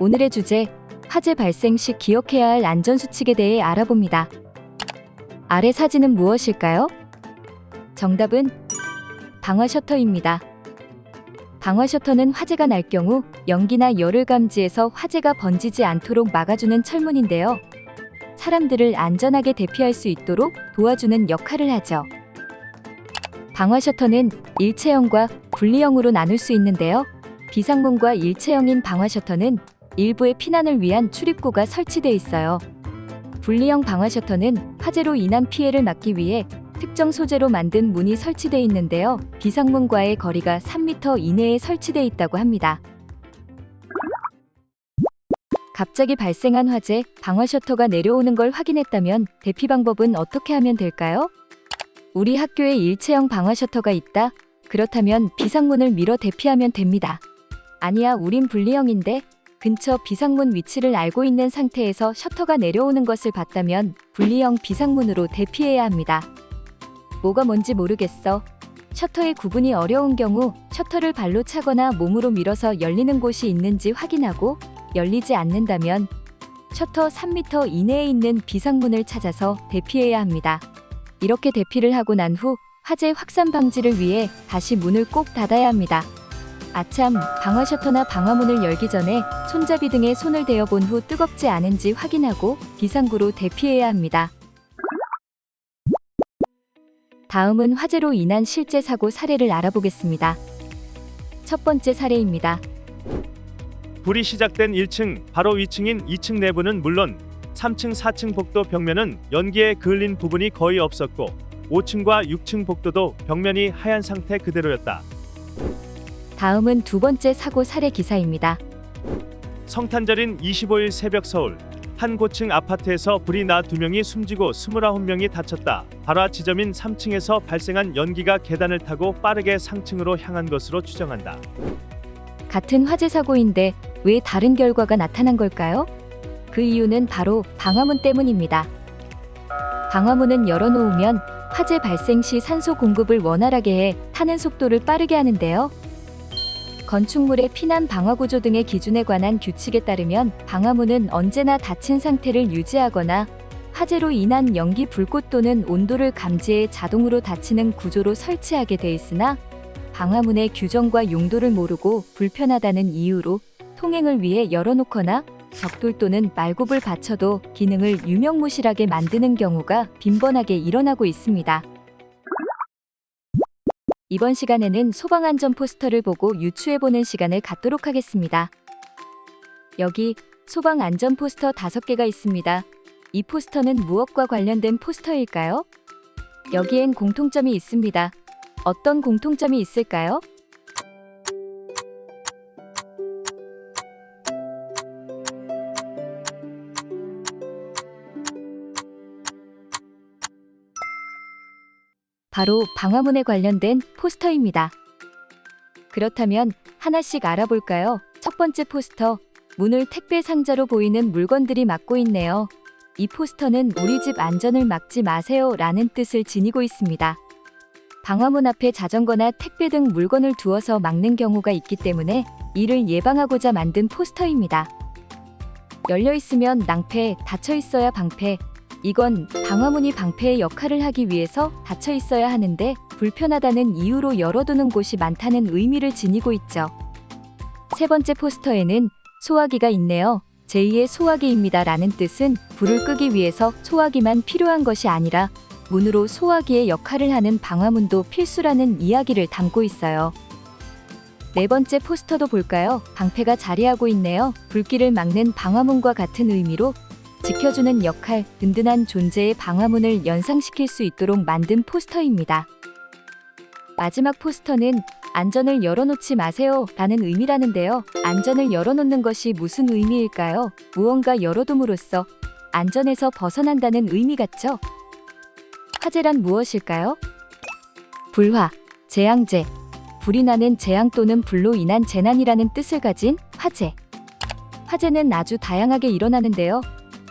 오늘의 주제, 화재 발생 시 기억해야 할 안전수칙에 대해 알아봅니다. 아래 사진은 무엇일까요? 정답은 방화 셔터입니다. 방화 셔터는 화재가 날 경우 연기나 열을 감지해서 화재가 번지지 않도록 막아주는 철문인데요. 사람들을 안전하게 대피할 수 있도록 도와주는 역할을 하죠. 방화 셔터는 일체형과 분리형으로 나눌 수 있는데요. 비상문과 일체형인 방화 셔터는 일부의 피난을 위한 출입구가 설치되어 있어요. 분리형 방화 셔터는 화재로 인한 피해를 막기 위해 특정 소재로 만든 문이 설치되어 있는데요. 비상문과의 거리가 3m 이내에 설치되어 있다고 합니다. 갑자기 발생한 화재, 방화 셔터가 내려오는 걸 확인했다면 대피 방법은 어떻게 하면 될까요? 우리 학교에 일체형 방화 셔터가 있다. 그렇다면 비상문을 밀어 대피하면 됩니다. 아니야, 우린 분리형인데. 근처 비상문 위치를 알고 있는 상태에서 셔터가 내려오는 것을 봤다면 분리형 비상문으로 대피해야 합니다. 뭐가 뭔지 모르겠어. 셔터의 구분이 어려운 경우 셔터를 발로 차거나 몸으로 밀어서 열리는 곳이 있는지 확인하고, 열리지 않는다면 셔터 3m 이내에 있는 비상문을 찾아서 대피해야 합니다. 이렇게 대피를 하고 난 후 화재 확산 방지를 위해 다시 문을 꼭 닫아야 합니다. 아참, 방화 셔터나 방화문을 열기 전에 손잡이 등에 손을 대어본 후 뜨겁지 않은지 확인하고 비상구로 대피해야 합니다. 다음은 화재로 인한 실제 사고 사례를 알아보겠습니다. 첫 번째 사례입니다. 불이 시작된 1층, 바로 위층인 2층 내부는 물론 3층, 4층 복도 벽면은 연기에 그을린 부분이 거의 없었고 5층과 6층 복도도 벽면이 하얀 상태 그대로였다. 다음은 두 번째 사고 사례 기사입니다. 성탄절인 25일 새벽 서울 한 고층 아파트에서 불이 나 2명이 숨지고 29명이 다쳤다. 발화 지점인 3층에서 발생한 연기가 계단을 타고 빠르게 상층으로 향한 것으로 추정한다. 같은 화재 사고인데 왜 다른 결과가 나타난 걸까요? 그 이유는 바로 방화문 때문입니다. 방화문은 열어놓으면 화재 발생 시 산소 공급을 원활하게 해 타는 속도를 빠르게 하는데요. 건축물의 피난 방화 구조 등의 기준에 관한 규칙에 따르면 방화문은 언제나 닫힌 상태를 유지하거나 화재로 인한 연기, 불꽃 또는 온도를 감지해 자동으로 닫히는 구조로 설치하게 돼 있으나 방화문의 규정과 용도를 모르고 불편하다는 이유로 통행을 위해 열어놓거나 벽돌 또는 말굽을 받쳐도 기능을 유명무실하게 만드는 경우가 빈번하게 일어나고 있습니다. 이번 시간에는 소방안전 포스터를 보고 유추해보는 시간을 갖도록 하겠습니다. 여기 소방안전 포스터 5개가 있습니다. 이 포스터는 무엇과 관련된 포스터일까요? 여기엔 공통점이 있습니다. 어떤 공통점이 있을까요? 바로 방화문에 관련된 포스터입니다. 그렇다면 하나씩 알아볼까요? 첫 번째 포스터, 문을 택배 상자로 보이는 물건들이 막고 있네요. 이 포스터는 우리 집 안전을 막지 마세요 라는 뜻을 지니고 있습니다. 방화문 앞에 자전거나 택배 등 물건을 두어서 막는 경우가 있기 때문에 이를 예방하고자 만든 포스터입니다. 열려 있으면 낭패, 닫혀 있어야 방패. 이건 방화문이 방패의 역할을 하기 위해서 닫혀 있어야 하는데 불편하다는 이유로 열어두는 곳이 많다는 의미를 지니고 있죠. 세 번째 포스터에는 소화기가 있네요. 제2의 소화기입니다 라는 뜻은 불을 끄기 위해서 소화기만 필요한 것이 아니라 문으로 소화기의 역할을 하는 방화문도 필수라는 이야기를 담고 있어요. 네 번째 포스터도 볼까요? 방패가 자리하고 있네요. 불길을 막는 방화문과 같은 의미로 지켜주는 역할, 든든한 존재의 방화문을 연상시킬 수 있도록 만든 포스터입니다. 마지막 포스터는 안전을 열어놓지 마세요 라는 의미라는데요. 안전을 열어놓는 것이 무슨 의미일까요? 무언가 열어둠으로써 안전에서 벗어난다는 의미 같죠? 화재란 무엇일까요? 불화, 재앙재, 불이 나는 재앙 또는 불로 인한 재난이라는 뜻을 가진 화재. 화재는 아주 다양하게 일어나는데요.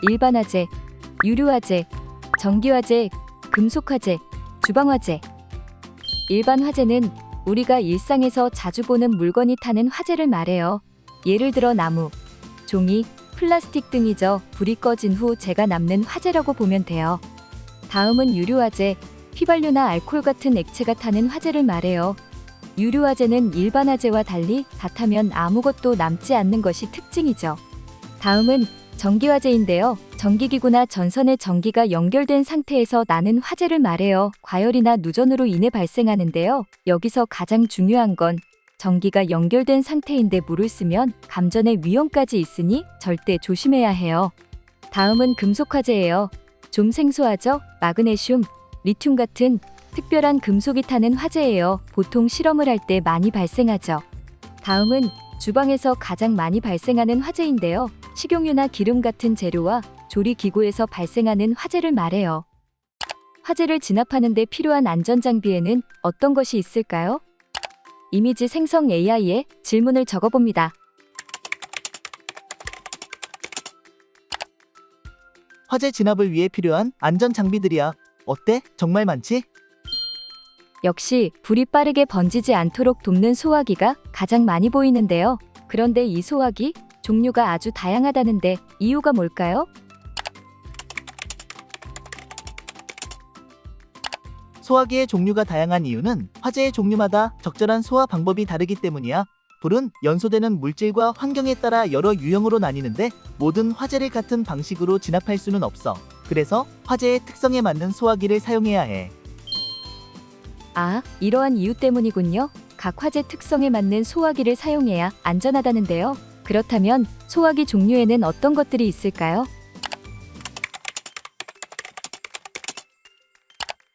일반화재, 유류화재, 전기화재, 금속화재, 주방화재. 일반 화재는 우리가 일상에서 자주 보는 물건이 타는 화재를 말해요. 예를 들어 나무, 종이, 플라스틱 등이죠. 불이 꺼진 후 재가 남는 화재라고 보면 돼요. 다음은 유류화재, 휘발유나 알코올 같은 액체가 타는 화재를 말해요. 유류화재는 일반 화재와 달리 다 타면 아무것도 남지 않는 것이 특징이죠. 다음은 전기화재인데요. 전기기구나 전선에 전기가 연결된 상태에서 나는 화재를 말해요. 과열이나 누전으로 인해 발생하는데요. 여기서 가장 중요한 건 전기가 연결된 상태인데 물을 쓰면 감전의 위험까지 있으니 절대 조심해야 해요. 다음은 금속화재예요. 좀 생소하죠? 마그네슘, 리튬 같은 특별한 금속이 타는 화재예요. 보통 실험을 할 때 많이 발생하죠. 다음은 주방에서 가장 많이 발생하는 화재인데요. 식용유나 기름 같은 재료와 조리기구에서 발생하는 화재를 말해요. 화재를 진압하는 데 필요한 안전장비에는 어떤 것이 있을까요? 이미지 생성 AI에 질문을 적어봅니다. 화재 진압을 위해 필요한 안전 장비들이야. 어때? 정말 많지? 역시 불이 빠르게 번지지 않도록 돕는 소화기가 가장 많이 보이는데요. 그런데 이 소화기 종류가 아주 다양하다는데 이유가 뭘까요? 소화기의 종류가 다양한 이유는 화재의 종류마다 적절한 소화 방법이 다르기 때문이야. 불은 연소되는 물질과 환경에 따라 여러 유형으로 나뉘는데 모든 화재를 같은 방식으로 진압할 수는 없어. 그래서 화재의 특성에 맞는 소화기를 사용해야 해. 아, 이러한 이유 때문이군요. 각 화재 특성에 맞는 소화기를 사용해야 안전하다는데요. 그렇다면 소화기 종류에는 어떤 것들이 있을까요?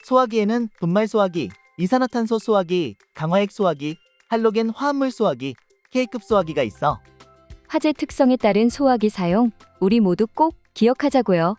소화기에는 분말 소화기, 이산화탄소 소화기, 강화액 소화기, 할로겐 화합물 소화기, K급 소화기가 있어. 화재 특성에 따른 소화기 사용, 우리 모두 꼭 기억하자고요.